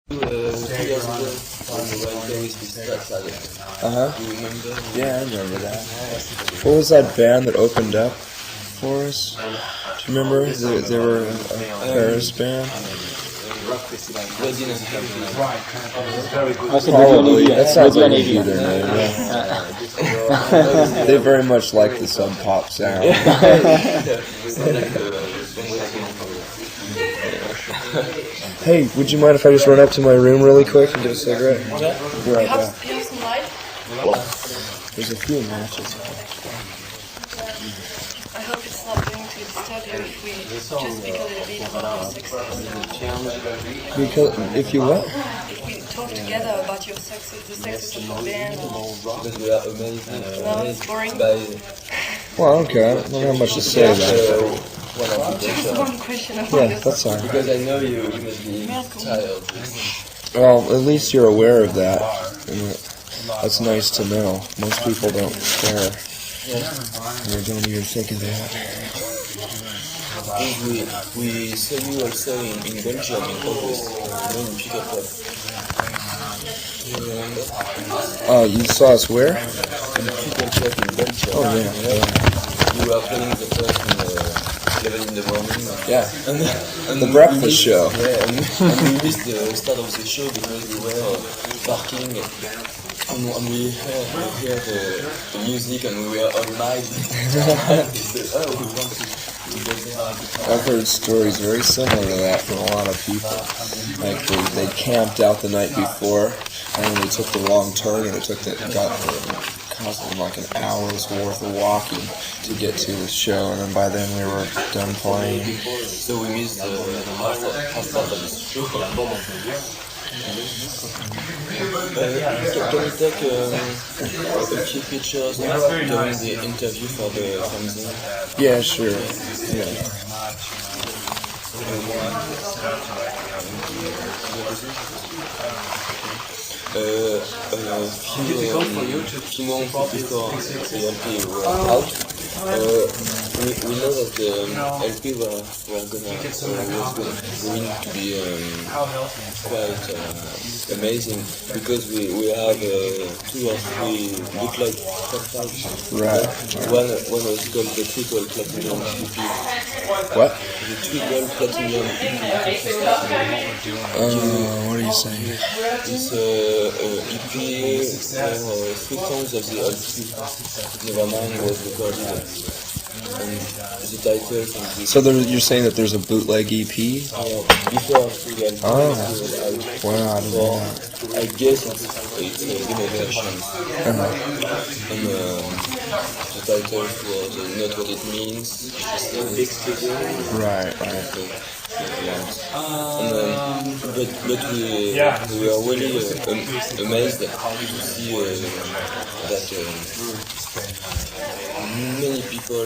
2 years ago when we were in Paris with Stadtsaal. You remember? Yeah, I remember that. What was that band that opened up for us? Do you remember? They were a Paris band. Probably. That sounds like it'd be their name. Yeah. They very much like the Sub Pop sound. Hey, would you mind if I just run up to my room really quick and get a cigarette? Be right back. You have some light? There's a few matches. I hope it's not going to disturb you if we just speak a little bit about your sex. Because if you what? If we talk together about your sex, the sex of Cobain. Because we are amazed, No, it's boring. by Well, okay. I don't have much to say about it. one of the Just dancers. one question about Yeah, your that's all right. Because I know you must be tired. Well, at least you're aware of that. And that's nice to know. Most people don't care. They don't even think of that. We saw you also in Belgium in August, in Pick-up Club. You remember? You saw us where? In Pick-up Club in Belgium. Oh, yeah. You were playing the first in 11 in the morning. Yeah. And The breakfast show. Yeah, and we missed the start of the show because we were parking and we heard the music and we were all mad. We said, oh, we want to get there. I've heard stories very similar to that from a lot of people. Like they camped out the night before, and then they took the wrong turn, and it cost them like an hour's worth of walking to get to the show, and then by then we were done playing. So we missed half part of the show. Can we take a few pictures during the interview for the fanzine? Yeah, sure. Yeah. Few months before the LP were out, we know that the LP was going to be quite amazing because we have 2 or 3 bootleg profiles. Right. One was called the Triple Platinum EP. What? The Triple Platinum EP. What are you saying? It's EP for 3 songs of the LP. Nirvana was recorded. And the title from the So you're saying that there's a bootleg EP? before the LP Oh. was out. Wow, I didn't know Or that. I guess it's innovation. And the title was Not What It Means. Big studio. Right. But we are really amazed to see that many people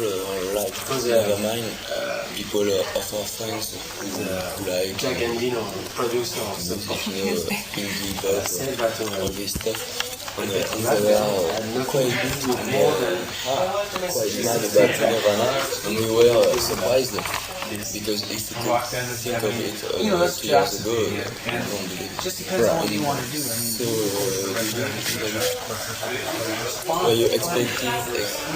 like Nevermind, people of our friends who like indie pop, all this stuff. And they were quite mad about Nirvana, and we were surprised because if you could think of it 2 years ago, you don't believe it. So, were you expecting?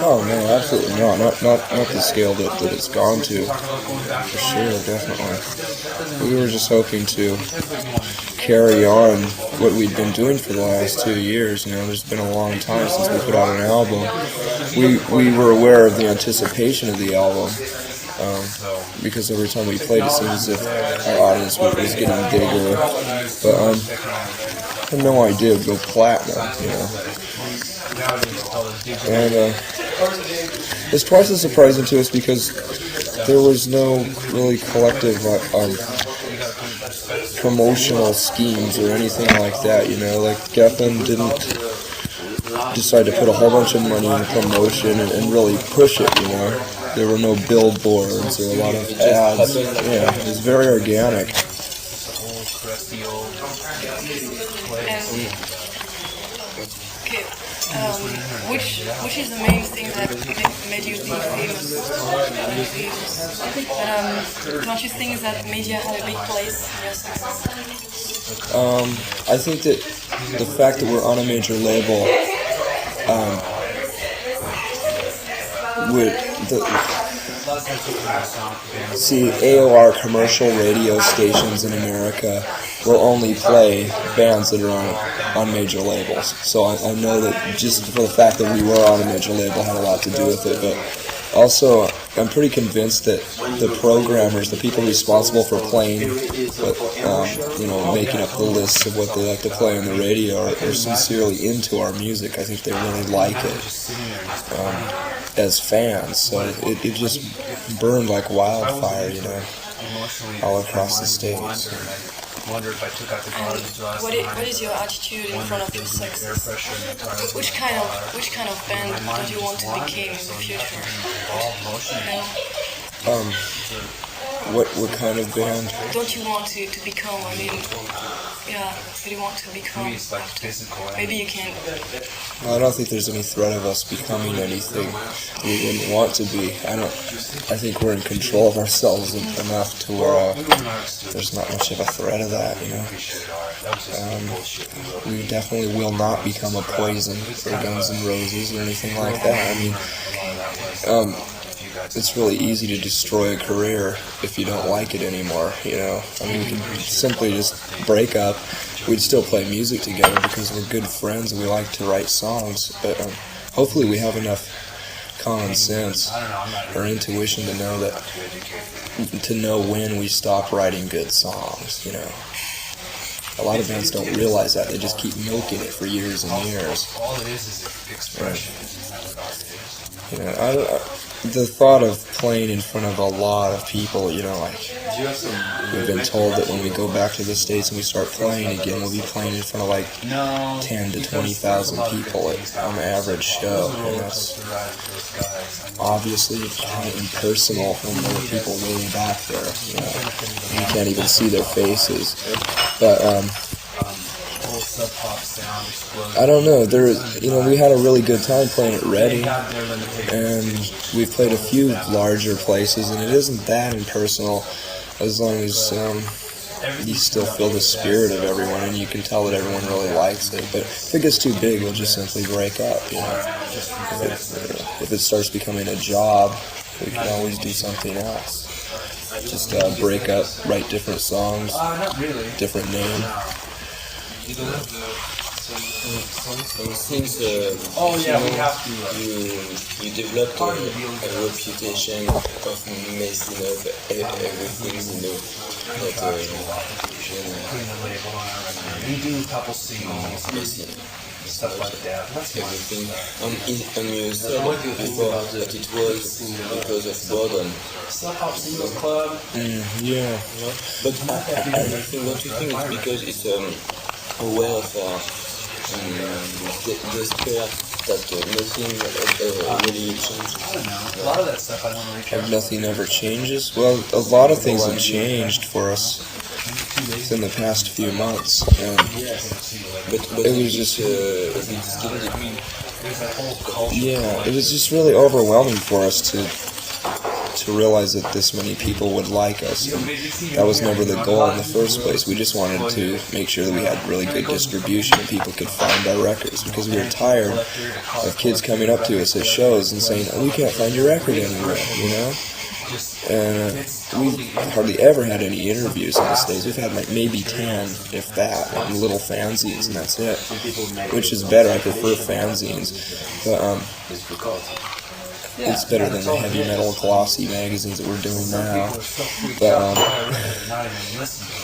Oh no, absolutely not. Not the scale that it's gone to. For sure, definitely. We were just hoping to carry on what we'd been doing for the last 2 years. You know, there's been a long time since we put out an album. We were aware of the anticipation of the album. Because every time we played, it seemed as if our audience was getting bigger. But I had no idea it would go platinum, you know. And it's twice as surprising to us because there was no really collective promotional schemes or anything like that, you know. Like Geffen didn't decide to put a whole bunch of money in promotion and really push it, you know. There were no billboards or a lot of ads. Yeah, it was very organic. Which is the main thing that made you be famous? Don't you think that media had a big place in your success? I think that the fact that we're on a major label would see AOR commercial radio stations in America will only play bands that are on major labels. So I know that just for the fact that we were on a major label had a lot to do with it, but also I'm pretty convinced that the programmers, the people responsible for playing, making up the lists of what they like to play on the radio are sincerely into our music. I think they really like it as fans, so it just burned like wildfire, all across the States. What is your attitude in front of this success? Which kind of band do you want to become in the future? What kind of band? Don't you want to become? I mean, yeah, what do you want to become after? Maybe you can. I don't think there's any threat of us becoming anything we wouldn't want to be. I think we're in control of ourselves enough to where there's not much of a threat of that, We definitely will not become a Poison or Guns N' Roses or anything like that. I mean, it's really easy to destroy a career if you don't like it anymore, I mean, we can simply just break up. We'd still play music together because we're good friends and we like to write songs, but hopefully we have enough common sense or intuition to know when we stop writing good songs, A lot of bands don't realize that. They just keep milking it for years and years. The thought of playing in front of a lot of people, we've been told that when we go back to the States and we start playing again, we'll be playing in front of 10 to 20,000 people on the average show, and that's obviously kind of impersonal when there are people way back there, You can't even see their faces, but I don't know. We had a really good time playing at Ready, and we've played a few larger places, and it isn't that impersonal as long as you still feel the spirit of everyone, and you can tell that everyone really likes it. But if it gets too big, we'll just simply break up. If it starts becoming a job, we can always do something else. Just break up, write different songs, different name. Since you developed a reputation of messing up everything, We do a couple singles, stuff like that. Everything. And you said before that it was because of boredom. Yeah. But I think, don't you think it's because it's a way of despair that nothing really changes? A lot of that stuff I don't really care. Nothing ever changes? Well, a lot of things have changed for us in the past few months. But it was just it was just really overwhelming for us to realize that this many people would like us. And that was never the goal in the first place. We just wanted to make sure that we had really good distribution and people could find our records, because we were tired of kids coming up to us at shows and saying, "Oh, we can't find your record anywhere," And we hardly ever had any interviews in the States. We've had like maybe 10, if that, and little fanzines, and that's it. Which is better. I prefer fanzines. But it's better than the heavy metal glossy magazines that we're doing now. But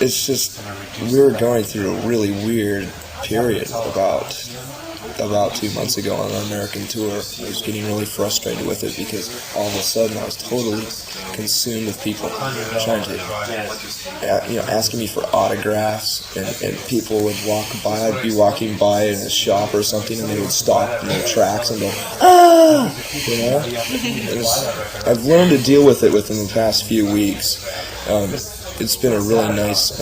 it's just, we were going through a really weird period about 2 months ago on an American tour. I was getting really frustrated with it because all of a sudden I was totally consumed with people trying to, asking me for autographs, and people would walk by. I'd be walking by in a shop or something, and they would stop in their tracks and go, "Ah!" I've learned to deal with it within the past few weeks. It's been a really nice,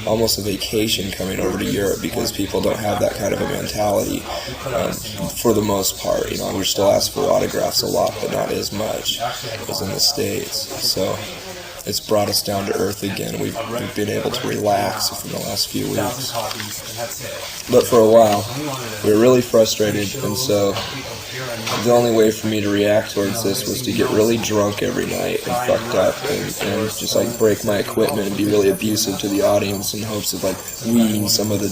almost a vacation coming over to Europe, because people don't have that kind of a mentality for the most part. We're still asked for autographs a lot, but not as much as in the States. So it's brought us down to earth again. We've been able to relax for the last few weeks. But for a while, we were really frustrated, and so the only way for me to react towards this was to get really drunk every night and fucked up and just like break my equipment and be really abusive to the audience in hopes of like weeding some of the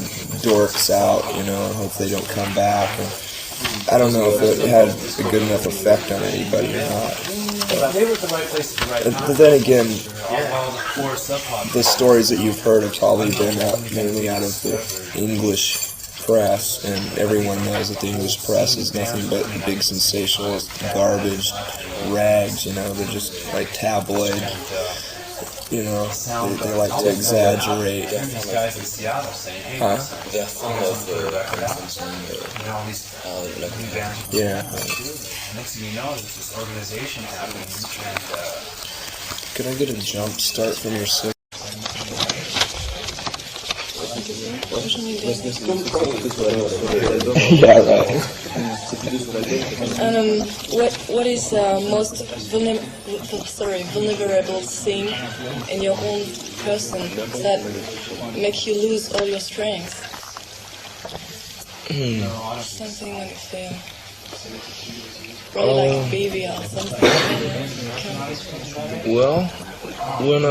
dorks out, you know, and hope they don't come back. And I don't know if it had a good enough effect on anybody or not. But then again, the stories that you've heard have probably been mainly out of the English press, and everyone knows that the English press is nothing but big sensationalist garbage rags, you know, they're just like tabloid, you know, they like to exaggerate. Huh? They're fond of Yeah. Next thing you know, there's this organization happening, and Could I get a jump start from your six? Yeah, right. What is most vulnerable thing in your own person that make you lose all your strength? Something like really like a baby or something. Well, when I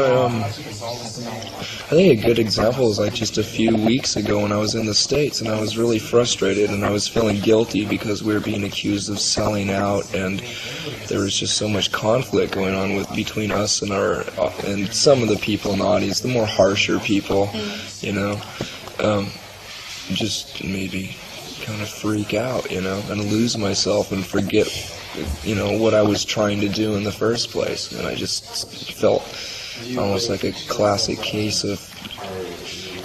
think a good example is like just a few weeks ago when I was in the States and I was really frustrated and I was feeling guilty because we were being accused of selling out, and there was just so much conflict going on between us and and some of the people in the audience, the more harsher people, you know, just maybe kind of freak out, you know, and lose myself and forget, you know, what I was trying to do in the first place. And I just felt almost like a classic case of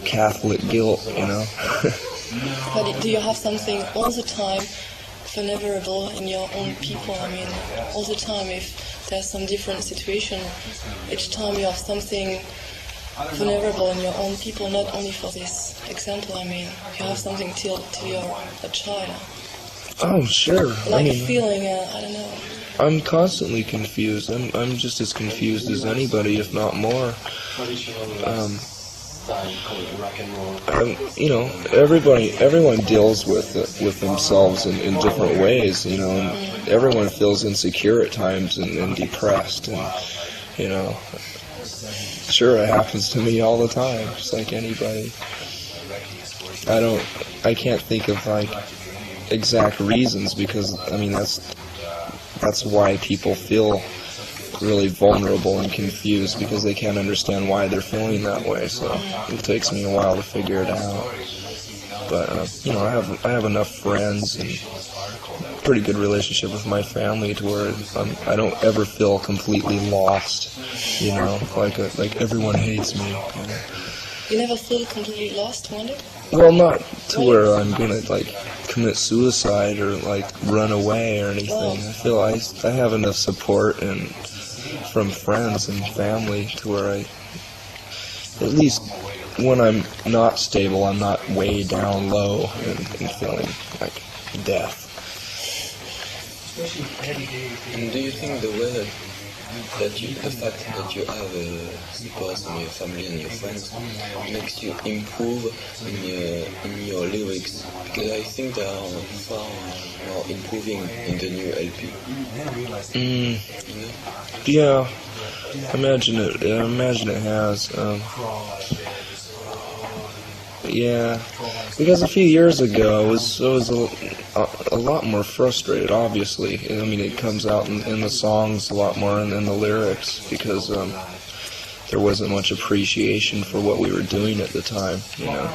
Catholic guilt, you know. But do you have something all the time vulnerable in your own people? I mean, all the time, if there's some different situation, each time you have something vulnerable in your own people, not only for this example, I mean, you have something till you're a child. Oh, sure. Like a feeling, I don't know. I'm constantly confused. I'm just as confused as anybody, if not more. You know, everyone deals with themselves in different ways, you know, and everyone feels insecure at times and depressed, and, you know, sure, it happens to me all the time, just like anybody. I can't think of, like, exact reasons, because, I mean, that's why people feel really vulnerable and confused, because they can't understand why they're feeling that way. So it takes me a while to figure it out. But you know, I have enough friends and pretty good relationship with my family to where I don't ever feel completely lost. You know, like everyone hates me. You know? You never feel completely lost, wonder? Well, not to where I'm gonna like commit suicide or like run away or anything. I feel I have enough support and from friends and family to where I, at least when I'm not stable, I'm not way down low and feeling like death. And do you think the way the fact that you have support in your family and your friends makes you improve in your lyrics? Because I think they are far more improving in the new LP. Yeah, I imagine it has. Yeah, because a few years ago I was a lot more frustrated. Obviously, I mean, it comes out in the songs a lot more and in the lyrics, because there wasn't much appreciation for what we were doing at the time. You know,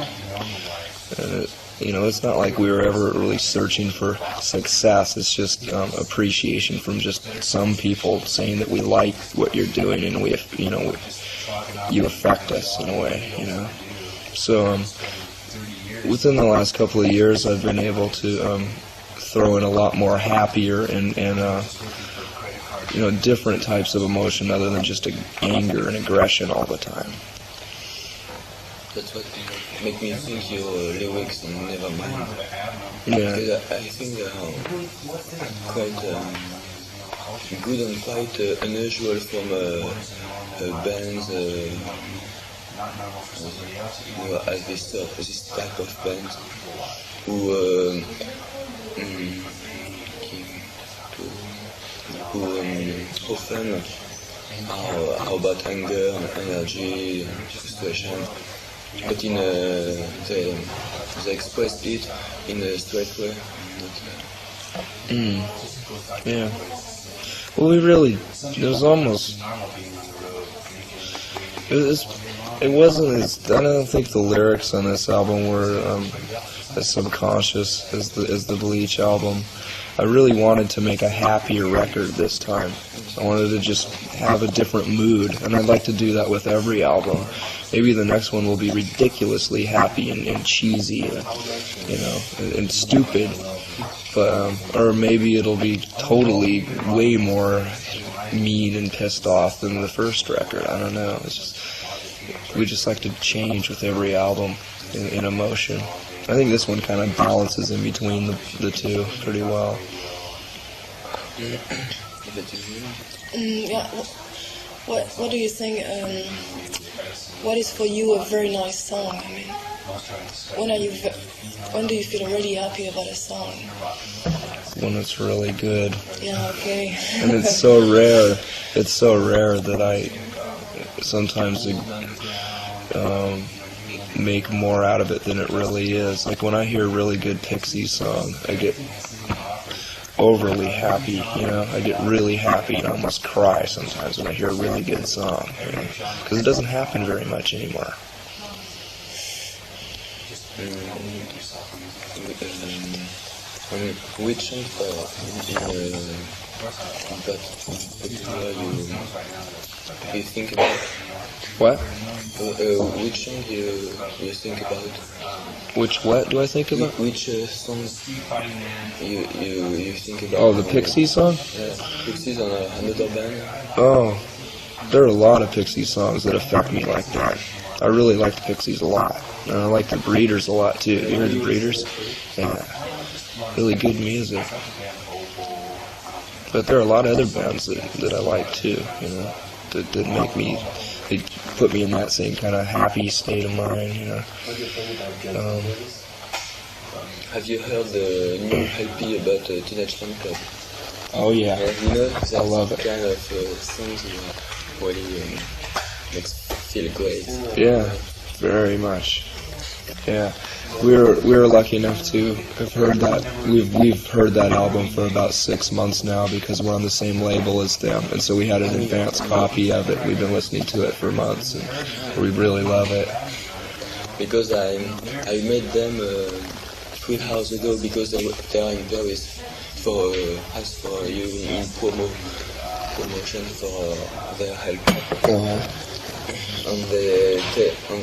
and you know, it's not like we were ever really searching for success. It's just appreciation from just some people saying that we like what you're doing and you affect us in a way. You know. So within the last couple of years, I've been able to throw in a lot more happier and you know, different types of emotion other than just anger and aggression all the time. That's what make me think your lyrics in Nevermind. Yeah. Because I think they are quite good and quite unusual from a bands who has this type of bands who often are about anger and energy and frustration, but they express it in a straight way. Yeah. Well, there's almost, it wasn't as, I don't think the lyrics on this album were as subconscious as the Bleach album. I really wanted to make a happier record this time. I wanted to just have a different mood, and I'd like to do that with every album. Maybe the next one will be ridiculously happy and cheesy, and stupid. But or maybe it'll be totally way more mean and pissed off than the first record. I don't know. We just like to change with every album in emotion. I think this one kind of balances in between the two pretty well. Yeah. What do you think? What is for you a very nice song? I mean, when do you feel really happy about a song? When it's really good. Yeah. Okay. And it's so rare. It's so rare that I sometimes make more out of it than it really is. Like when I hear a really good Pixies song, I get overly happy, I get really happy and almost cry sometimes when I hear a really good song, because it doesn't happen very much anymore. Which song in particular you think about? What? Which song you think about? Which what do I think about? Which song you think about? Oh, the Pixies song? Yeah, Pixies on another band. Oh, there are a lot of Pixies songs that affect me like that. I really like the Pixies a lot. And I like the Breeders a lot too. You heard the Breeders? Yeah. Really good music. But there are a lot of other bands that I like too, that make me, they put me in that same kind of happy state of mind, Have you heard the new LP about Teenage Fan Club? Oh yeah. That's I love it. kind of songs really makes feel great. Yeah, very much. Yeah, we were lucky enough to have heard that. We've heard that album for about 6 months now because we're on the same label as them, and so we had an advanced copy of it. We've been listening to it for months, and we really love it. Because I met them 3 hours ago because they are in Paris for ask for you in promotion for their help. And they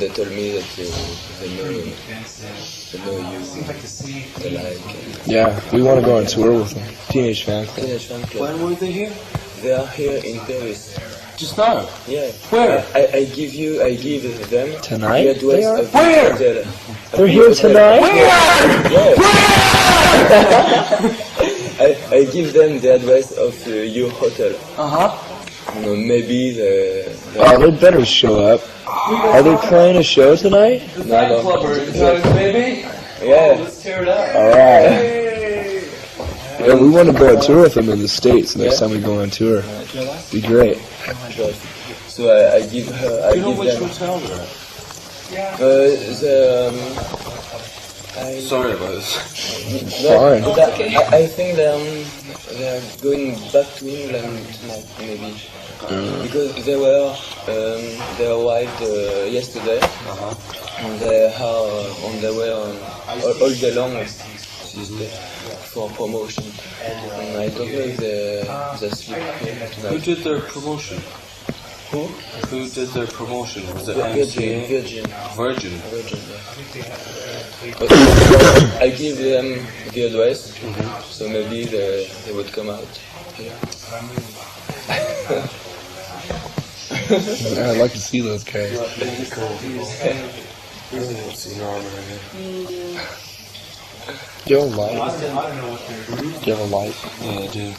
told me that they know you, they like. Yeah, we want to go on tour with them. Teenage Fan Club. Teenage Fan Club. When were they here? They are here in Paris. Just now? Yeah. Where? I give them Tonight? the address They are? of Where? the hotel. They're here tonight? Yeah. I give them the address of your hotel. Maybe Oh, they better show up. Are they playing a show tonight? No. Baby? Yeah. Let's tear it up. Alright. Yeah, we want to go on tour with them in the States next time we go on tour. Be great. So I give her. Do you know which hotel they're at? Sorry about this. Fine. I think they're going back to England tonight, maybe. Because they arrived yesterday, and they are on their way all day long for promotion. And I don't know if they sleep here Who tonight. did their promotion? Who? Who did their promotion? Was it Virgin. Virgin. But I give them the address, so maybe they would come out here. I'd like to see those guys. Do you have a light? Do you have a light? Yeah, I do.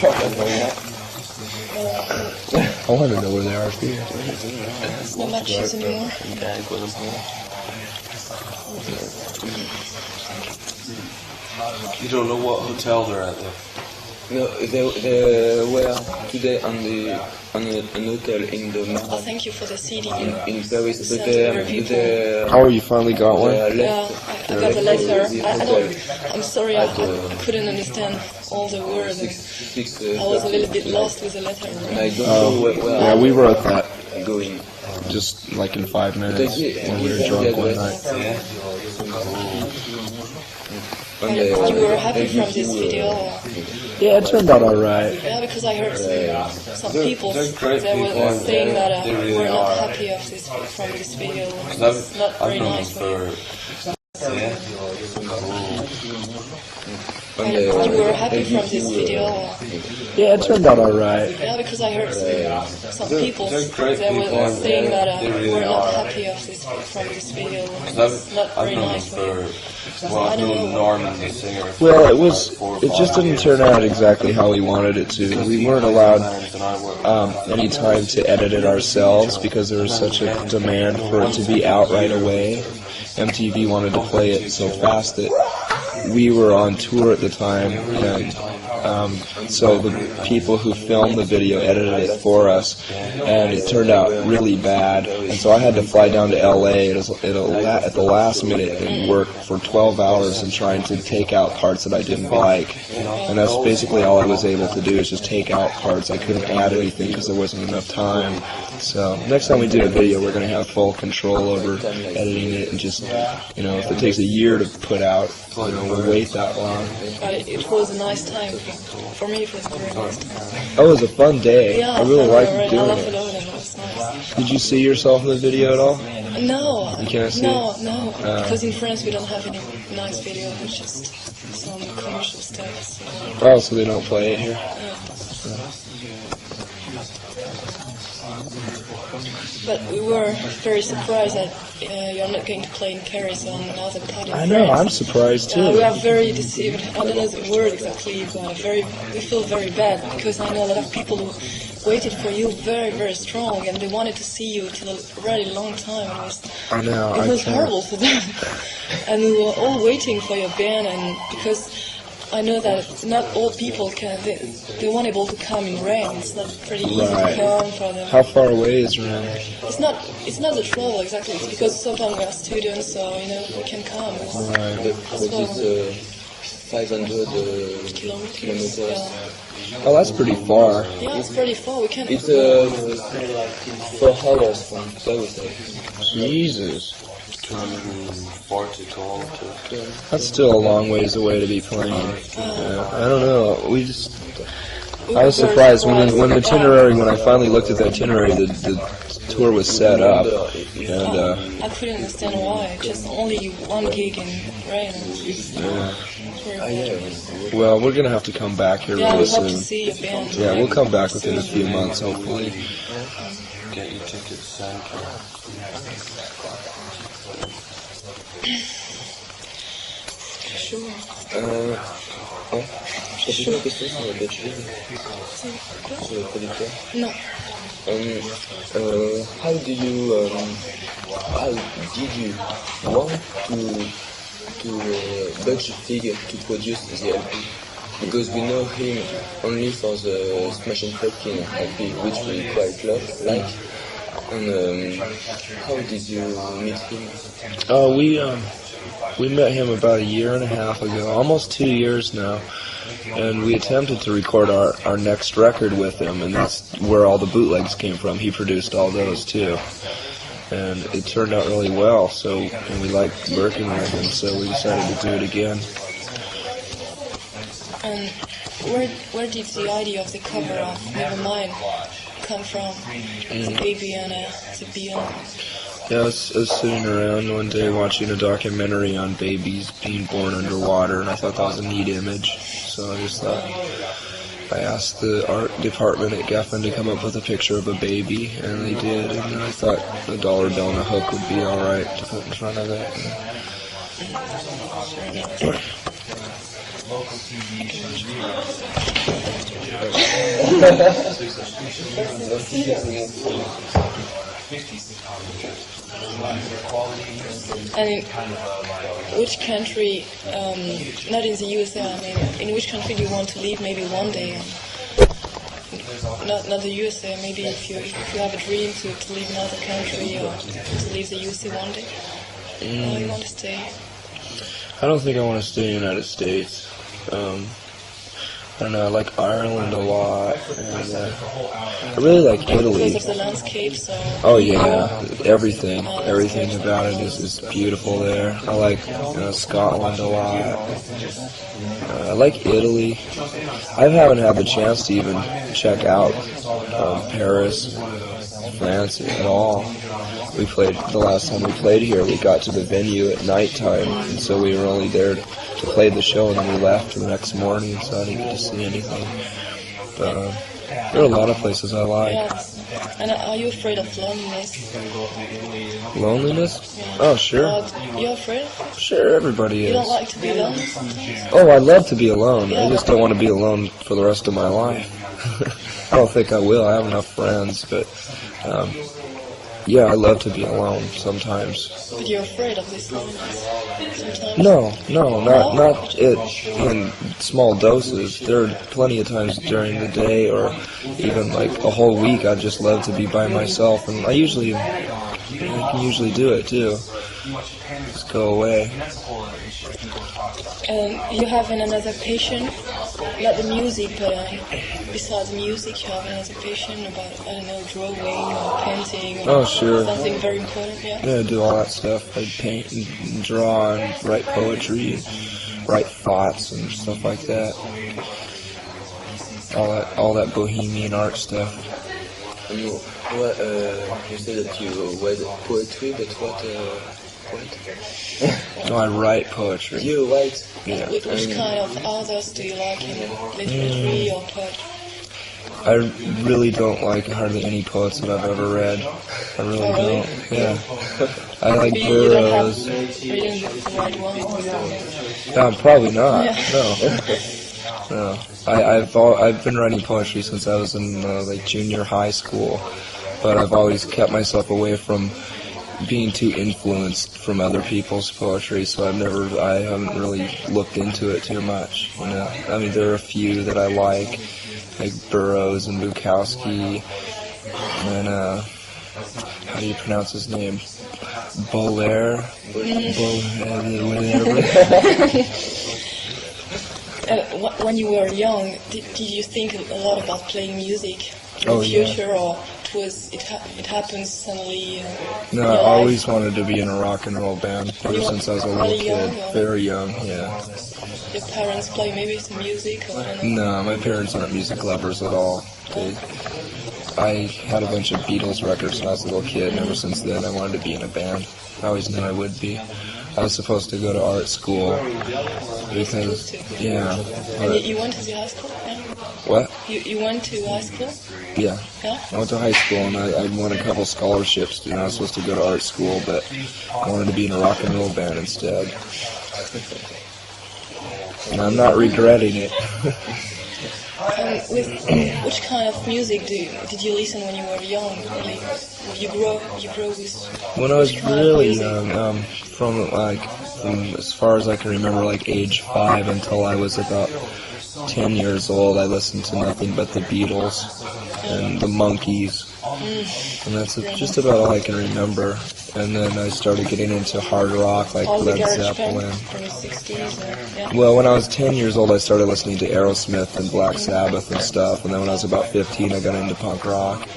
I want to know where they are too. No matches anymore. You don't know what hotel they're at though? No, they were today on an hotel in the Oh, thank you for the CD. in Paris. But Sent to other people. Oh, you finally got one? Yeah, I got the letter. I'm sorry, I couldn't understand all the words. I was a little bit lost with the letter. I don't know where Yeah, we wrote that I'm going. just like in 5 minutes when we were drunk one night. And you were happy from this video? Yeah, it turned out alright. Yeah, because I heard some people they were saying that we're not happy of this from this video. It's not very nice for you. And you were happy from this video? Yeah, it turned out alright. Yeah, because I heard some people they were saying that we're not happy of this from this video. It's not very nice for you. Well, I know Norman, the singer. Well, it just didn't turn out exactly how we wanted it to. We weren't allowed any time to edit it ourselves because there was such a demand for it to be out right away. MTV wanted to play it so fast that we were on tour at the time, and so the people who filmed the video edited it for us, and it turned out really bad. And so I had to fly down to LA at the last minute and work for 12 hours and trying to take out parts that I didn't like. And that's basically all I was able to do, is just take out parts. I couldn't add anything because there wasn't enough time. So next time we do a video, we're going to have full control over editing it, and just, if it takes a year to put out, we'll wait that long. But it was a nice time. For me, it was a very nice time. Oh, it was a fun day. Yeah, I really liked I doing laughed a it. lot and it was nice. Did you see yourself in the video at all? No. You can't see No, it? no. Because in France we don't have any nice video. It's just some commercial stuff. So. Oh, so they don't play it here? But we were very surprised that you're not going to play in Paris on another part in I know, France. I'm surprised too. We are very deceived. I don't know the word exactly, but we feel very bad because I know a lot of people who waited for you very, very strong, and they wanted to see you till a really long time. I know. It was horrible for them. And we were all waiting for your band, and because I know that not all people they weren't able to come in rain. It's not pretty easy Right. to come for them. How far away is Rennes? It's not the trouble exactly. It's because sometimes we are students, so we can come. Right. But it's 500 Kilometers. kilometers. Oh, that's pretty far. Yeah, it's pretty far. We can. It's 4 hours from Paris. Jesus. 240 kilometers. That's still a long ways away to be playing. I don't know. I was surprised when I finally looked at the itinerary, the tour was set up, and I couldn't understand why. Just only one gig in rain. well, we're gonna have to come back here Yeah, really we hope to soon. see your band. Yeah, we'll come back within a few months, hopefully. Get your tickets sent. Sure. Je te pose une question sur le Belgique, sur le producteur. No. How did you want to Dutch Fig to produce the LP? Because we know him only for the Smashing Pumpkins LP, which we quite like. And how did you meet him? Oh, we met him about a year and a half ago, almost 2 years now, and we attempted to record our next record with him, and that's where all the bootlegs came from. He produced all those too, and it turned out really well. And we liked working with him, so we decided to do it again. And where did the idea of the cover of Nevermind come from? The baby and the bee. Yeah, I was sitting around one day watching a documentary on babies being born underwater, and I thought that was a neat image. So I just thought, I asked the art department at Geffen to come up with a picture of a baby, and they did. And I thought a dollar bill and a hook would be all right to put in front of it. local TV shows. And in which country, not in the USA, I mean, in which country do you want to live maybe one day? Not the USA, maybe if you have a dream to live in another country or to leave the USA one day, or you want to stay? I don't think I want to stay in the United States. I don't know, I like Ireland a lot, and I really like Italy. Because of the landscapes? Oh yeah, everything about it is beautiful there. I like Scotland a lot. I like Italy. I haven't had the chance to even check out Paris, France at all. We played, the last time we played here, we got to the venue at nighttime, and so we were only there to play the show, and then we left the next morning, so I didn't get to see anything. But there are a lot of places I like. Yeah. And are you afraid of loneliness? Loneliness? Yeah. Oh, sure. You're afraid of it? Sure, everybody is. You don't like to be alone sometimes? Oh, I love to be alone. I just don't want to be alone for the rest of my life. I don't think I will. I have enough friends, but yeah, I love to be alone sometimes. But you're afraid of this loneliness sometimes? No, not in small doses. There are plenty of times during the day or even like a whole week I'd just love to be by myself, and I can usually do it too. Just go away. You have another passion, not the music, but besides music, you have another passion about, I don't know, drawing or painting or something very important, yeah? Yeah, I do all that stuff. I paint and draw and write poetry and write thoughts and stuff like that. All that bohemian art stuff. And what, you say that you read poetry, but what? No, I write poetry. You write? Yeah. Which kind of authors do you like in literature or poetry? I really don't like hardly any poets that I've ever read. I really don't. Yeah. I like You don't have Burroughs. reading the right ones? No, probably not. Yeah. No. I've been writing poetry since I was in like junior high school, but I've always kept myself away from being too influenced from other people's poetry, so I haven't really looked into it too much. You know, I mean, there are a few that I like Burroughs and Bukowski, and how do you pronounce his name? Baudelaire. When you were young, did you think a lot about playing music in the future, or it happens suddenly? No, I always wanted to be in a rock and roll band ever since I was a little kid. Very young, yeah. Your parents play maybe some music? Or No, my parents aren't music lovers at all. I had a bunch of Beatles records when I was a little kid, and ever since then I wanted to be in a band. I always knew I would be. I was supposed to go to art school because, yeah. And you went to the high school? Yeah. What? You went to high school? Yeah. Yeah? I went to high school and I won a couple scholarships, and I was supposed to go to art school, but I wanted to be in a rock and roll band instead. And I'm not regretting it. Which kind of music did you listen when you were young? Like, you grow with... When I was really young, from as far as I can remember, like age 5 until I was about 10 years old, I listened to nothing but the Beatles and the Monkees. And that's just about all I can remember. And then I started getting into hard rock, like All Led the Zeppelin. from the 60s, yeah. Well, when I was 10 years old, I started listening to Aerosmith and Black Sabbath and stuff. And then when I was about 15, I got into punk rock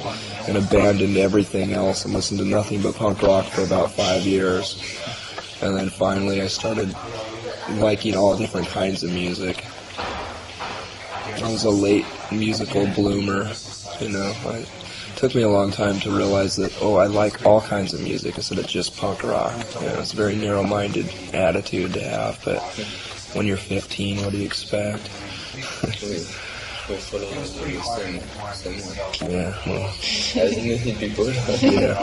and abandoned everything else and listened to nothing but punk rock for about 5 years. And then finally I started liking all different kinds of music. I was a late musical bloomer, you know. It took me a long time to realize that, I like all kinds of music instead of just punk rock. You know, it's a very narrow-minded attitude to have, but when you're 15, what do you expect? We follow the same. Yeah, well, As many people. yeah.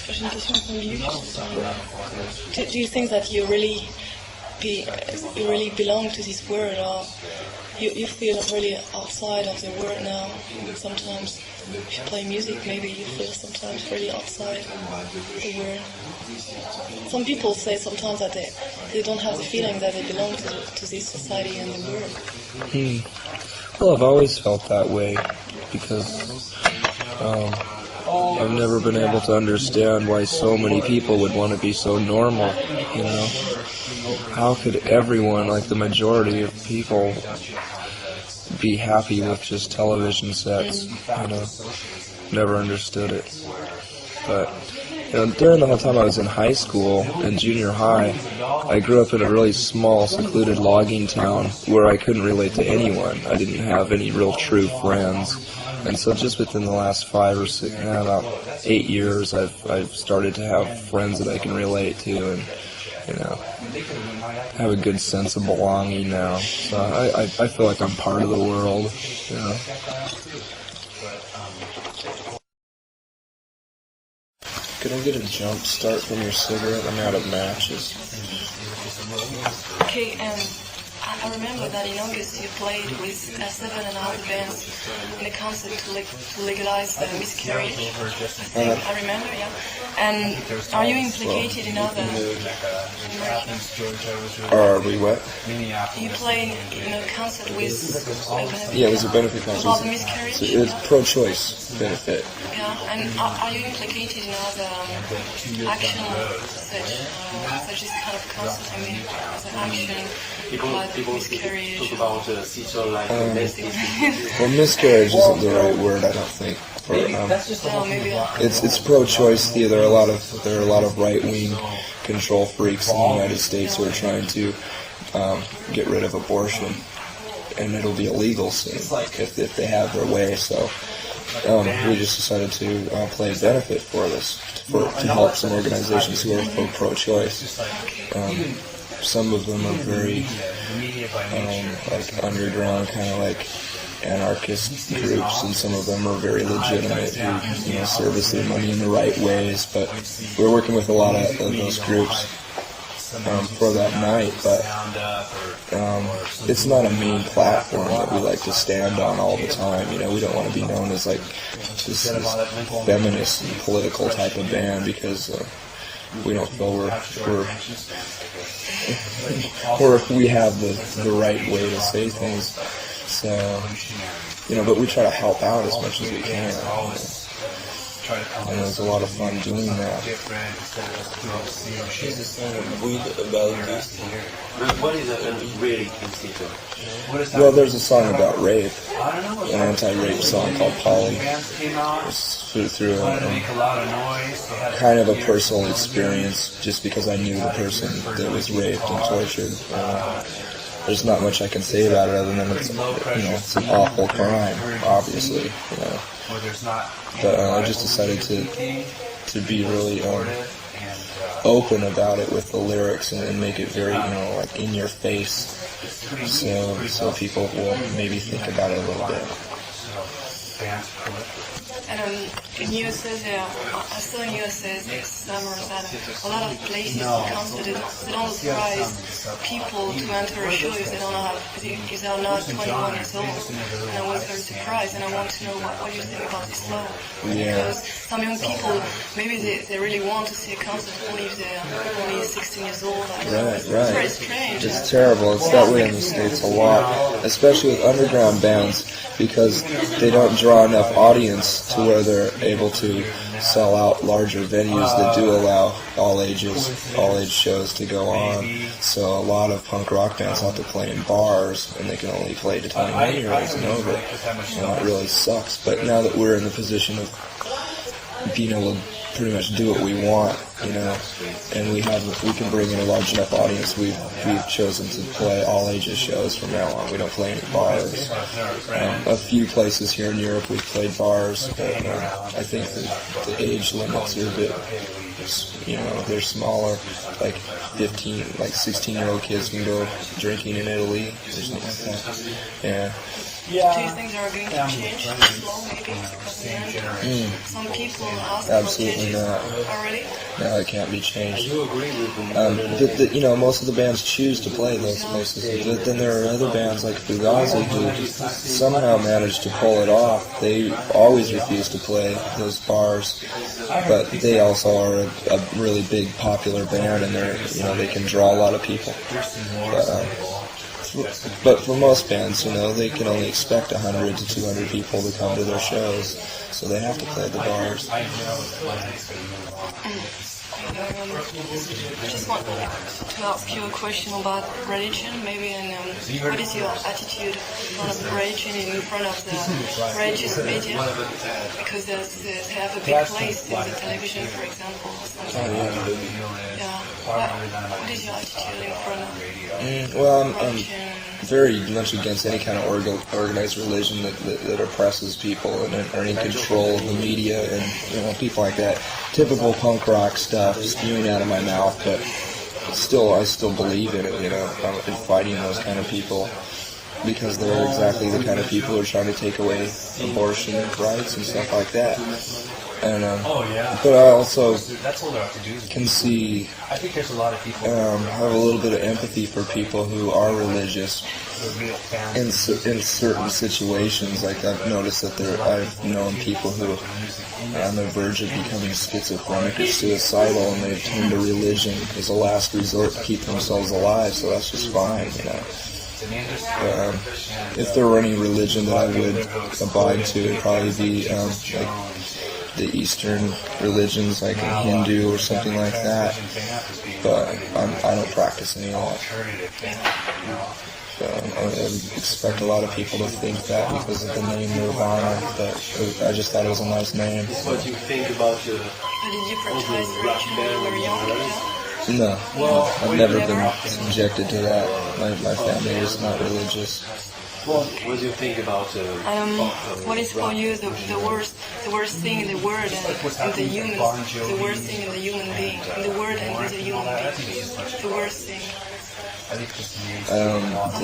J'ai une question pour lui. Do you think that you really belong to this world, or you feel really outside of the world now? Sometimes, if you play music, maybe you feel sometimes really outside the world. Some people say sometimes that they don't have the feeling that they belong to this society and the world. Well, I've always felt that way because I've never been able to understand why so many people would want to be so normal, you know? How could everyone, like the majority of people, be happy with just television sets, you know? Never understood it. But, you know, during the whole time I was in high school and junior high, I grew up in a really small, secluded logging town where I couldn't relate to anyone. I didn't have any real true friends. And so just within the last 5 or 6, about 8 years, I've started to have friends that I can relate to and, you know, have a good sense of belonging now. So I feel like I'm part of the world, you know. Could I get a jump start from your cigarette? I'm out of matches. Okay, I remember that in August you played with 7 and other bands in a concert to legalize the miscarriage. I remember, yeah. And are you implicated in other Are we what? You played in a concert with Yeah, it was a benefit concert. about the miscarriage? So it's pro-choice benefit. Yeah, and are you implicated in other action such as kind of concert? I mean, as an action about miscarriage. Well, miscarriage isn't the right word, I don't think. It's pro-choice. Yeah, there are a lot of right-wing control freaks in the United States who are trying to get rid of abortion, and it'll be illegal soon if they have their way. So we just decided to play a benefit for this to help some organizations who are pro-choice. Some of them are very like underground, kind of like anarchist groups, and some of them are very legitimate who, you know, service their money in the right ways. But we're working with a lot of those groups for that night, but it's not a main platform that we like to stand on all the time. You know, we don't want to be known as like this feminist and political type of band because we don't feel we have the right way to say things. So, you know, but we try to help out as much as we can. And it was a lot of fun doing that. Weed about this. What is a really consider? Well, there's a song about rape, an anti-rape song called Polly. It's through kind of a personal experience, just because I knew the person that was raped and tortured. There's not much I can say about it other than it's, you know, it's an awful crime, obviously, you know. But I just decided to be really open about it with the lyrics and make it very, you know, like in your face, so people will maybe think about it a little bit. And in USA, I saw in USA this summer that a lot of places consider they don't authorize people to enter a show if they are not 21 years old. And I was very surprised, and I want to know what you think about this law. Yeah. Because some young people, maybe they really want to see a concert only if they're only 16 years old. Right. It's very strange. It's terrible. It's that way in the States a lot, especially with underground bands, because they don't draw enough audience to where they're able to sell out larger venues that do allow all age shows to go on. So a lot of punk rock bands have to play in bars, and they can only play to 21-year-olds and over. And it really sucks. But now that we're in the position of being able to pretty much do what we want, you know, and we can bring in a large enough audience, we've chosen to play all ages shows from now on. We don't play any bars. A few places here in Europe we've played bars, but I think the age limits are a bit, you know, they're smaller. Like 16-year-old kids can go drinking in Italy. Yeah. Do you think they are going to change slow maybe? Because then some people ask for Absolutely changes not. already. No, it can't be changed. Most of the bands choose to play those places. But then there are other bands like Fugazi who somehow manage to pull it off. They always refuse to play those bars, but they also are a really big popular band, and they can draw a lot of people. But for most bands, they can only expect 100 to 200 people to come to their shows, so they have to play the bars. I just want to ask you a question about religion, maybe, and what is your attitude in front of religion, in front of the religious media? Because they have a big place in the television, for example, or something. Yeah. What is your attitude in front of I'm very much against any kind of organized religion that oppresses people and are in control of the media and people like that. Typical punk rock stuff spewing out of my mouth, but I still believe in it. I'm fighting those kind of people because they're exactly the kind of people who are trying to take away abortion rights and stuff like that. And but I also can see, have a little bit of empathy for people who are religious in certain situations. Like I've noticed that I've known people who are on the verge of becoming schizophrenic or suicidal, and they've turned to religion as a last resort to keep themselves alive. So that's just fine, If there were any religion that I would abide to, it'd probably be like the Eastern religions, like a Hindu or something like that. But I don't practice any of that. So I expect a lot of people to think that because of the name Nirvana, but I just thought it was a nice name. What do you think about Did you practice religion when you were young? No, I've never been subjected to that. My family is not religious. What do you think about what is for you the worst thing in the world and the humans, the worst thing in the human being, in the world and in the human being, the worst thing?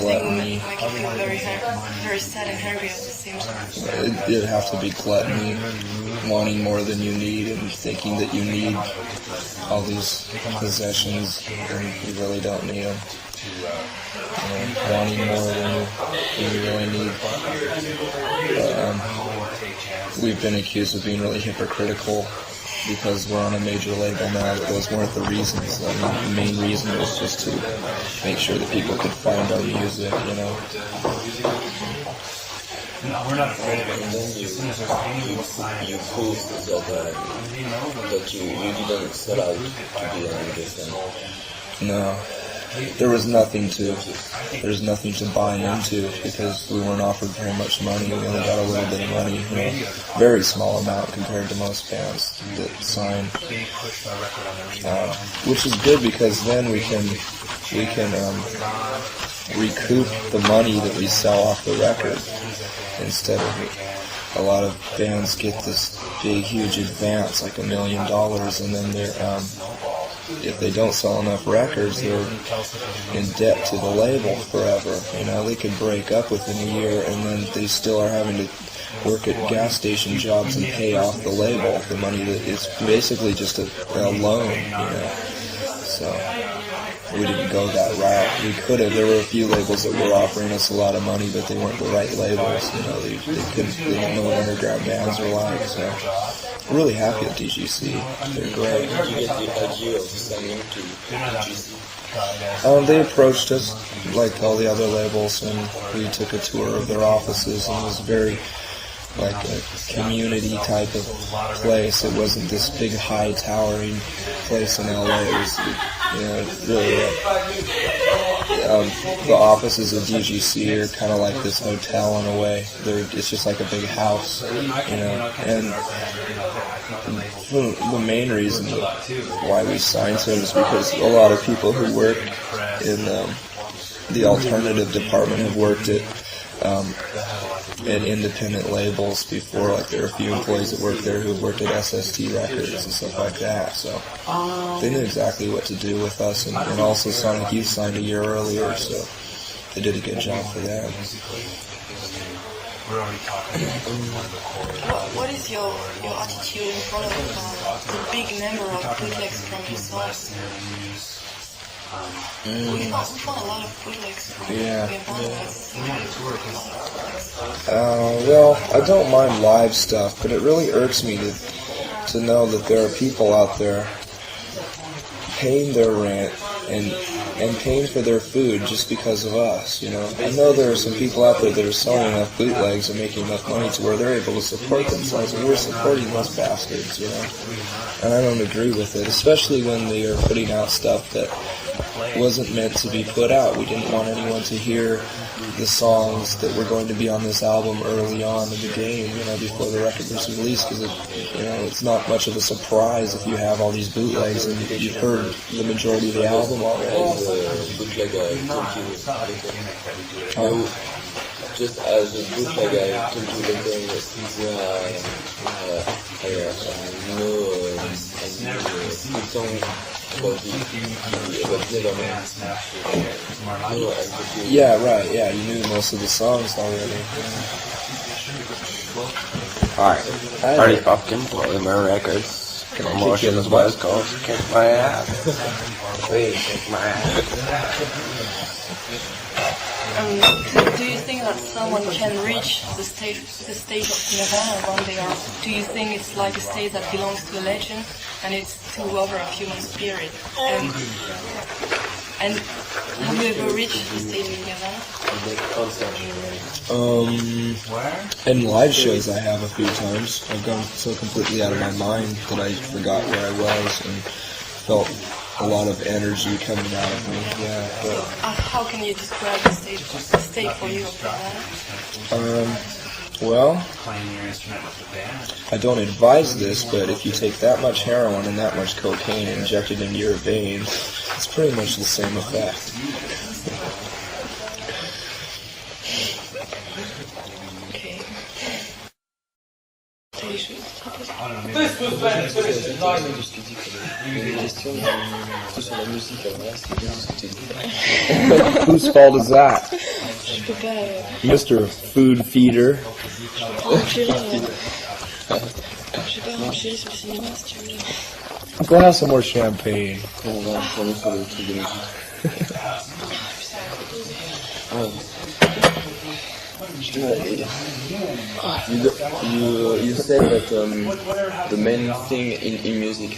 Gluttony. Make you feel very sad and happy at the same time. It'd have to be gluttony, wanting more than you need and thinking that you need all these possessions and you really don't need them. Wanting more than you really need. We've been accused of being really hypocritical because we're on a major label now, but those weren't the reasons. The main reason was just to make sure that people could find our music, No, we're not afraid of it. And then you proved that you didn't set out to be an musician. No. There's nothing to buy into because we weren't offered very much money. We only got a little bit of money, very small amount compared to most bands that sign. Which is good because then we can recoup the money that we sell off the record instead of a lot of bands get this big, huge advance, like $1 million, and then they're if they don't sell enough records, they're in debt to the label forever. They could break up within a year, and then they still are having to work at gas station jobs and pay off the label, the money that is basically just a loan, So we didn't go that route. We could have. There were a few labels that were offering us a lot of money, but they weren't the right labels. They didn't know what underground bands were like. So we're really happy at DGC. They're great. How did you get the idea of signing to DGC? They approached us like all the other labels, and we took a tour of their offices, and it was very like a community type of place. It wasn't this big high towering place in LA. It was, really the offices of DGC are kind of like this hotel in a way. It's just like a big house, and the main reason why we signed to them is because a lot of people who work in the alternative department have worked at independent labels before. Like there are a few employees that work there who have worked at SST Records and stuff like that. So they knew exactly what to do with us. And also Sonic Youth signed a year earlier, so they did a good job for them. We're already talking about one of the core. What is your attitude in front of the big number of bootlegs from your songs? We found a lot of bootlegs from Nirvana. Well, I don't mind live stuff, but it really irks me to know that there are people out there paying their rent and paying for their food just because of us, you know. I know there are some people out there that are selling enough bootlegs and making enough money to where they're able to support themselves, and we're supporting those bastards, you know. And I don't agree with it, especially when they are putting out stuff that wasn't meant to be put out. We didn't want anyone to hear the songs that were going to be on this album early on in the game, you know, before the record was released, because it's not much of a surprise if you have all these bootlegs and you've heard the majority of the album already. Bootleg, I told you later. Just as a bootleg, I told you later, I know good song about Nirvana. Yeah, right, yeah, you knew most of the songs already. Alright, already fucking blowing my records. Promotions West Coast, kick my ass. Please kick my ass. Do you think that someone can reach the stage of Nirvana one day, or do you think it's like a state that belongs to a legend and it's too over of human spirit? And have you ever reached the stage of Nirvana? In live shows I have a few times. I've gone so completely out of my mind that I forgot where I was and felt a lot of energy coming out of me. Yeah. But, how can you describe the state for you of Nirvana? well, I don't advise this, but if you take that much heroin and that much cocaine injected into your veins, it's pretty much the same effect. Okay. Whose fault is that? Je peux pas. Mr. Food Feeder. Je sais pas, enchaîner sur le cinéma si tu veux. Go have some more champagne. On va retourner sur le truc de musique. You said that the main thing in music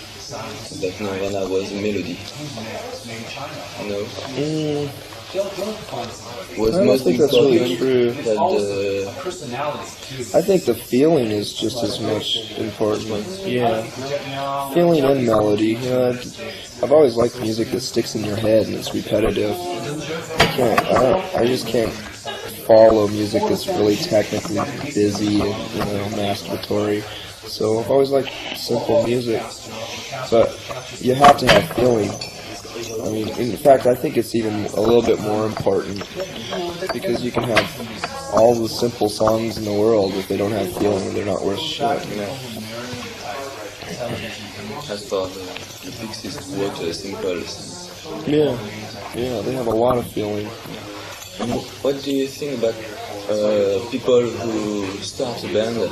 that Nirvana was melody. No? Was I don't most think that's really important true. that I think the feeling is just as much important. Yeah. Feeling and melody. You know, I've always liked music that sticks in your head and it's repetitive. I just can't follow music that's really technically busy and, masturbatory. So I've always liked simple music. But you have to have feeling. I mean, in fact, I think it's even a little bit more important because you can have all the simple songs in the world if they don't have feeling, they're not worth shit, you know. as for the Pixies wrote simple. Yeah, they have a lot of feeling. What do you think about people who start a band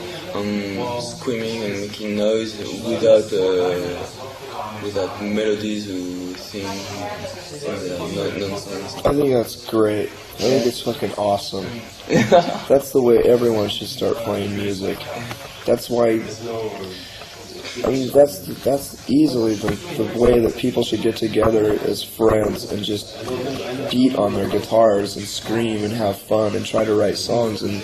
screaming and making noise without melodies, who sing nonsense? I think that's great. I think it's fucking awesome. That's the way everyone should start playing music. That's why. I mean, that's easily the way that people should get together as friends and just beat on their guitars and scream and have fun and try to write songs. And,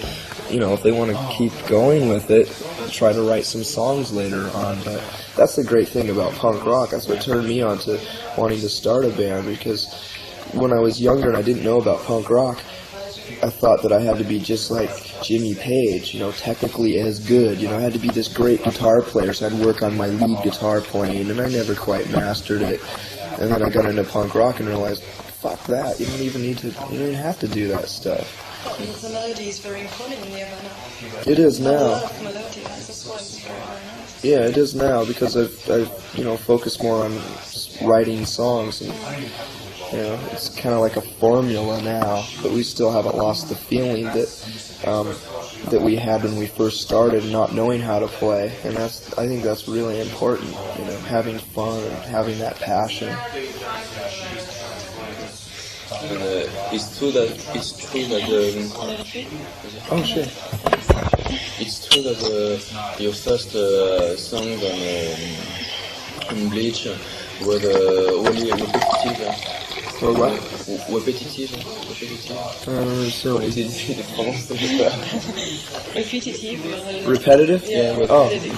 if they want to keep going with it, try to write some songs later on. But that's the great thing about punk rock. That's what turned me on to wanting to start a band, because when I was younger and I didn't know about punk rock, I thought that I had to be just like Jimmy Page, technically as good. I had to be this great guitar player, so I'd work on my lead guitar playing, and I never quite mastered it. And then I got into punk rock and realized, fuck that, you don't even have to do that stuff. The melody is very important in Nirvana. It is A now. lot of melody, that's why it's very nice. Yeah, it is now, because I've focused more on writing songs, and You know, it's kind of like a formula now, but we still haven't lost the feeling that we had when we first started, not knowing how to play, and I think that's really important. You know, having fun and having that passion. And it's true that Oh shit! it's true that your first songs on Bleach were really repetitive. Or what? Repetitive. So Comment tu prononces, je sais pas. Repetitive. repetitive? Yeah, Oh. repetitive.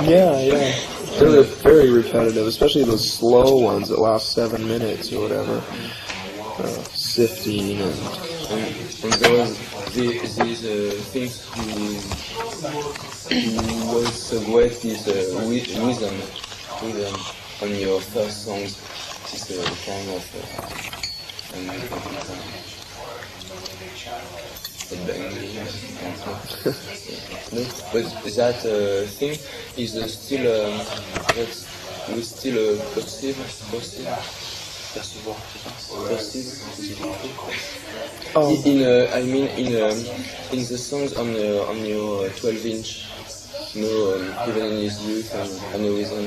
Yeah. They're very repetitive, especially those slow ones that last 7 minutes or whatever. Sifting and And there was these things who was so great this rhythm on your first songs. This kind of no, but that thing is still we still perceive. oh, I mean in the songs on your 12-inch, even in his youth and aneurysm,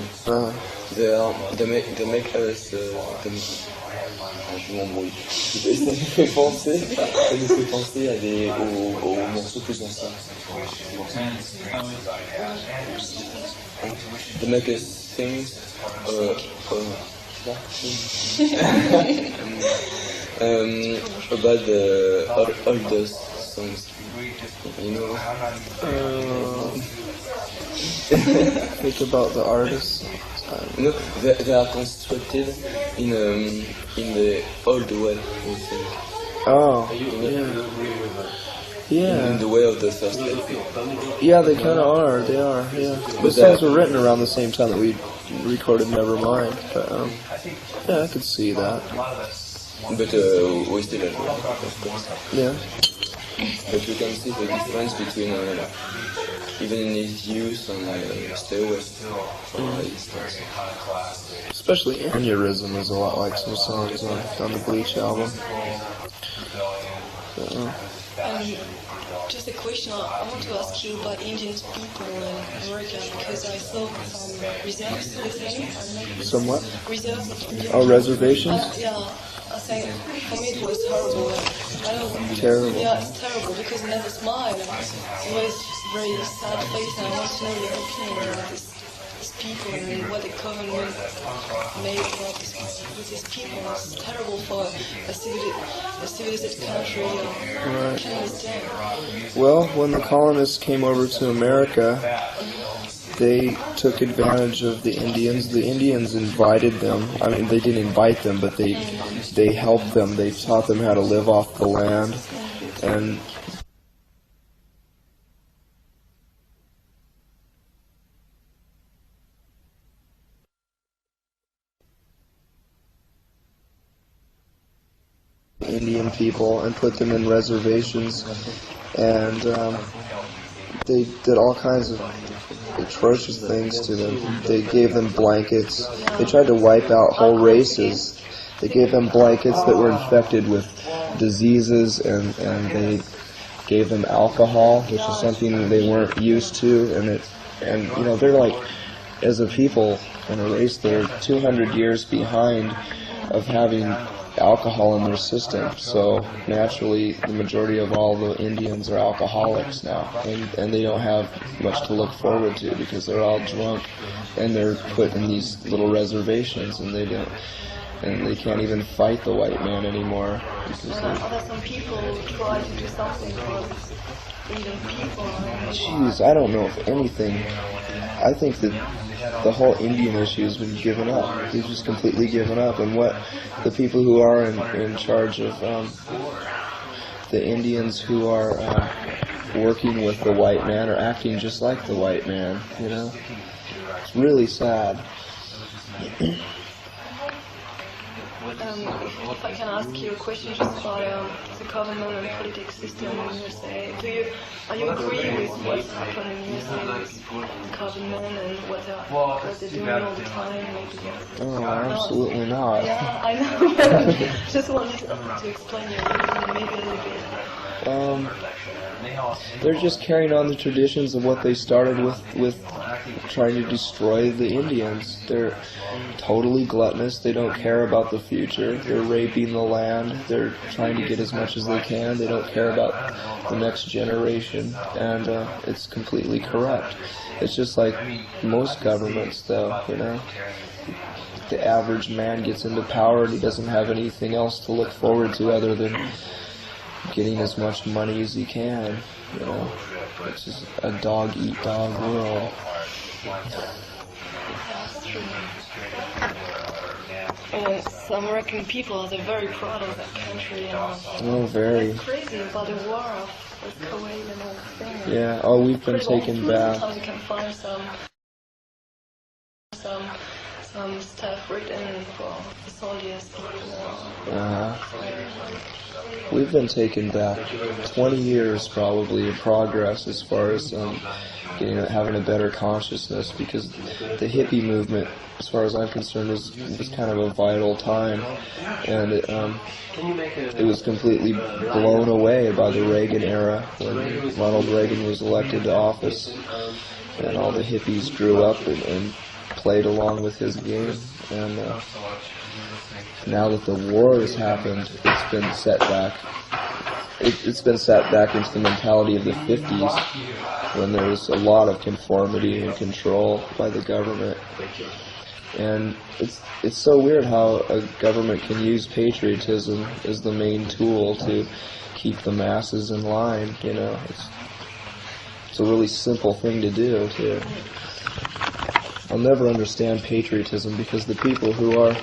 they make us je m'embrouille. Ça nous fait penser aux morceaux plus anciens. They make us think about the oldest songs, you know. think about the artists. No, they are constructed in the old way, I think. Oh, In yeah. the way of the first LP. Yeah, they kind of are. They are. Yeah. The songs were written around the same time that we recorded Nevermind. But yeah, I could see that. But we still have it, of course. Yeah. But you can see the difference between even in his youth and Stay Away. Especially Aneurysm is a lot like some songs on the Bleach album. Just a question I want to ask you about Indian people in America, because I saw some reserves listening. Somewhat. Reserves of Indian Oh, reservations? yeah, I think for me it was horrible. I don't, Terrible. Yeah, it's terrible because they never smile. It was very sad face, and I want to know your opinion about these people and what the government made about these people. It's terrible for a civilized country. Right. Can you understand? Well, when the colonists came over to America, they took advantage of the Indians. The Indians invited them. I mean, they didn't invite them, but they helped them. They taught them how to live off the land. And Indian people and put them in reservations, and they did all kinds of atrocious things to them. They gave them blankets. They tried to wipe out whole races. They gave them blankets that were infected with diseases, and they gave them alcohol, which is something they weren't used to, and you know, they're like, as a people and a race, they're 200 years behind of having alcohol in their system. So naturally, the majority of all the Indians are alcoholics now, and they don't have much to look forward to because they're all drunk, and they're put in these little reservations, and they can't even fight the white man anymore because Are there some people who try to do something for these Indian people? Jeez, I don't know if anything. I think that the whole Indian issue has been given up. They've just completely given up. And what the people who are in charge of the Indians who are working with the white man are acting just like the white man, you know? It's really sad. if I can ask you a question just about the government and political system in USA, are you agree with what's happening in USA with the government and what they're doing all the time? Maybe? Oh, absolutely not. Yeah, I know. Just wanted to explain your reason, maybe a little bit. They're just carrying on the traditions of what they started with trying to destroy the Indians. They're totally gluttonous. They don't care about the future. They're raping the land. They're trying to get as much as they can. They don't care about the next generation, and it's completely corrupt. It's just like most governments, though, you know. The average man gets into power and he doesn't have anything else to look forward to other than getting as much money as he can, you know. It's just a dog-eat-dog world. And some American people, they're very proud of that country. Oh, very. They're crazy about the war of Cobain and all the things. Yeah, oh, we've been taken back. Sometimes you can find some stuff written for the soldiers. We've been taken back 20 years probably in progress as far as having a better consciousness, because the hippie movement, as far as I'm concerned, was kind of a vital time, and it was completely blown away by the Reagan era when Ronald Reagan was elected to office, and all the hippies grew up and played along with his game, and now that the war has happened, it's been set back. It's been set back into the mentality of the 50s, when there was a lot of conformity and control by the government. And it's so weird how a government can use patriotism as the main tool to keep the masses in line, you know. It's a really simple thing to do, too. I'll never understand patriotism, because the people who are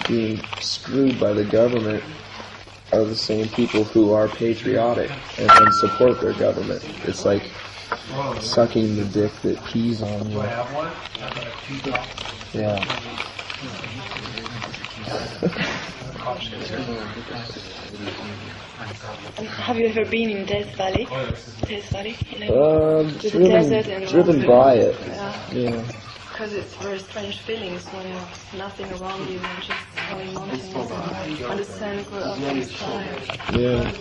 being screwed by the government are the same people who are patriotic and support their government. It's like sucking the dick that pees on you. Yeah. Have you ever been in Death Valley? Death Valley? Driven by it. Yeah. Because it's very strange feelings when there's nothing around you and just only mountains and the sun go up in the sky. Yeah.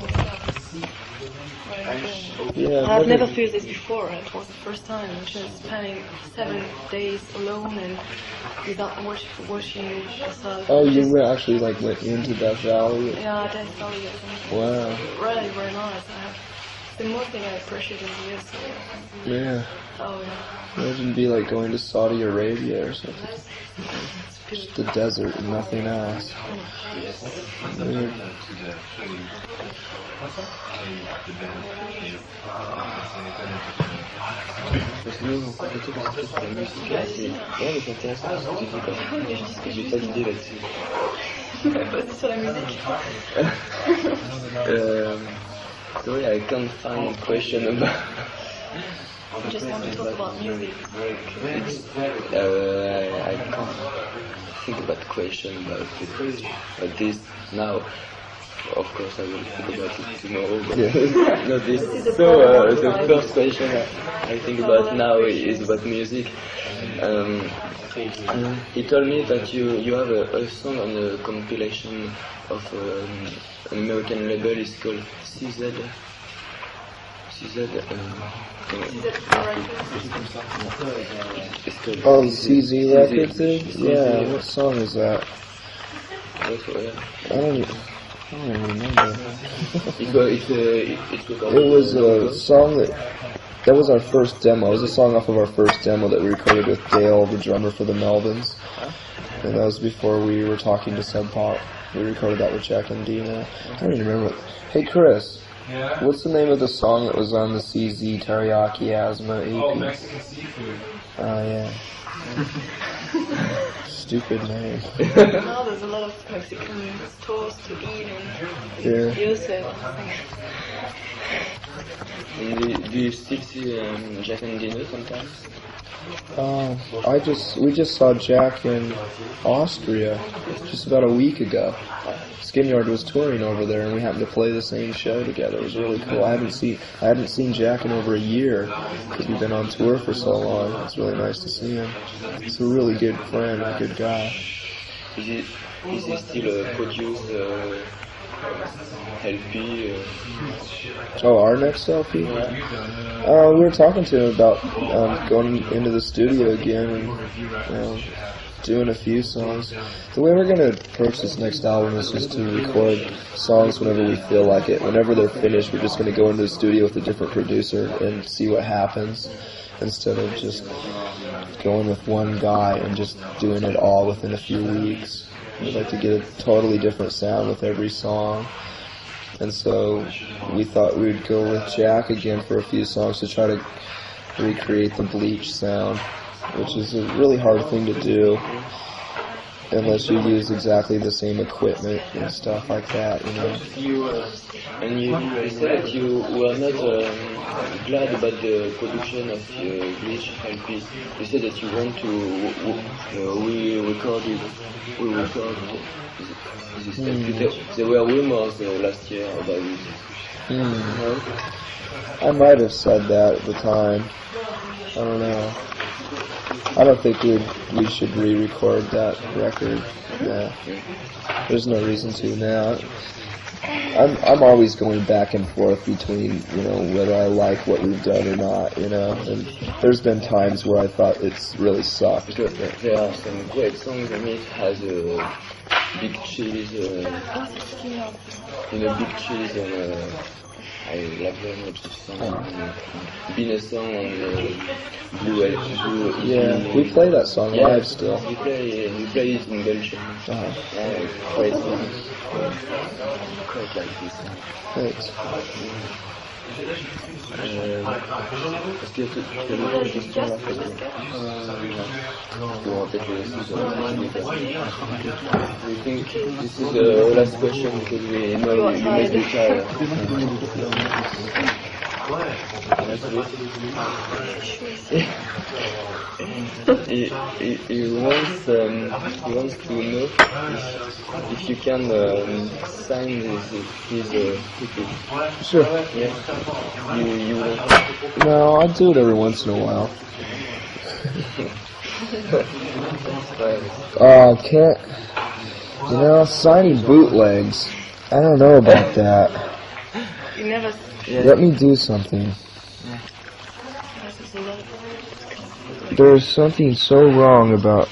Yeah, I've never felt this before. It was the first time. Just spending 7 days alone and without washing myself. Oh, you were actually went into Death Valley? Yeah, Death Valley. Wow. Really very nice. The more thing I appreciate in the US. Yeah. Oh yeah. Imagine it'd be like going to Saudi Arabia or something. Just the desert and nothing else. Weird. Parce que nous, on fait tout parce que c'est la musique. Ouais, mais c'est intéressant ce que tu dis, quoi. J'ai pas d'idée là-dessus. Basé sur la musique. Sorry, I can't find a question about. I just want to talk about music. I can't think about question about this now. Of course, I will think about it tomorrow, but not this. So, the first question I think about now is about music. He told me that you have a song on a compilation of an American label. It's called CZ. Oh, the CZ record thing? Yeah, what song is that? I don't even remember. It was a song that was our first demo. It was a song off of our first demo that we recorded with Dale, the drummer for the Melvins. And that was before we were talking to Sub Pop. We recorded that with Jack and Dina. I don't even remember. Hey, Chris. What's the name of the song that was on the CZ Teriyaki Asthma EP? Oh, Mexican seafood. Oh, yeah. Stupid name. Now there's a lot of Mexican stores to eat and use it. Do you still see Jack and Dino sometimes? We just saw Jack in Austria just about a week ago. Skinyard was touring over there, and we happened to play the same show together. It was really cool. I hadn't seen Jack in over a year because we've been on tour for so long. It's really nice to see him. He's a really good friend, a good guy. Is he still produce LP? Oh, our next LP? We were talking to him about going into the studio again and doing a few songs. The way we're going to approach this next album is just to record songs whenever we feel like it. Whenever they're finished, we're just going to go into the studio with a different producer and see what happens, instead of just going with one guy and just doing it all within a few weeks. We'd like to get a totally different sound with every song. And so we thought we would go with Jack again for a few songs to try to recreate the Bleach sound, which is a really hard thing to do unless you use exactly the same equipment and stuff like that, you know. You said that you were not glad about the production of Bleach LP. You said that you want to re-record this LP. There were rumors last year about it. I might have said that at the time. I don't know. I don't think we should re-record that record. Yeah. There's no reason to now. I'm always going back and forth between, you know, whether I like what we've done or not, you know. And there's been times where I thought it's really sucked. Because there are some great songs. I mean, it has big cheese, big cheese and. I like very much this song. Been a song on Blue. Yeah, we play that song live still. We play it in Belgium. Quite like this song. Thanks. Est-ce que tu as une question là? I think this is the last question because we know you must be tired. He wants to know if you can sign his ticket. Sure. Yeah. You No, I do it every once in a while. Can't. You know, signing bootlegs. I don't know about that. You never. Let me do something. There's something so wrong about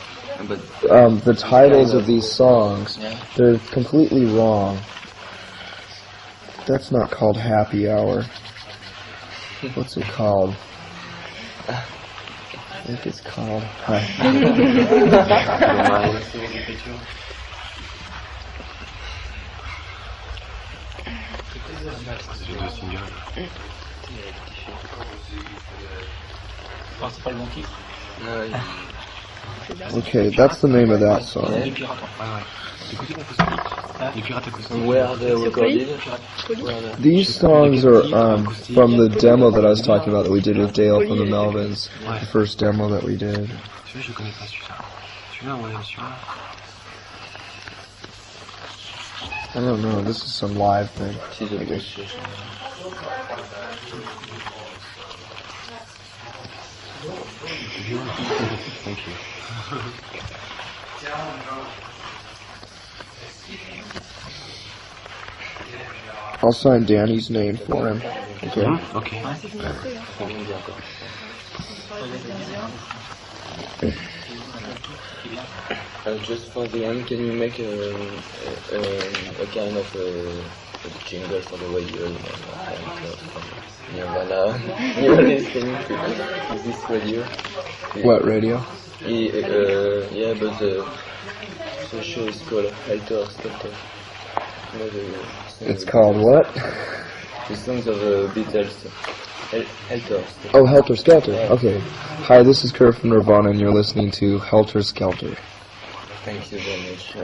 the titles of these songs. They're completely wrong. That's not called Happy Hour. What's it called? I think it's called... Okay, that's the name of that song. Where are they recorded? These songs are from the demo that I was talking about that we did with Dale from the Melvins. The first demo that we did. I don't know, this is some live thing. I guess. Thank you. I'll sign Danny's name for him. Okay. Okay. Just for the end, can you make a kind of a jingle for the radio? Nirvana. You're listening to this radio. What radio? Yeah, but the show is called Helter Skelter. It's called what? The songs of Beatles. Helter Skelter. Oh, Helter Skelter. Okay. Hi, this is Kurt from Nirvana, and you're listening to Helter Skelter. Thank you very much.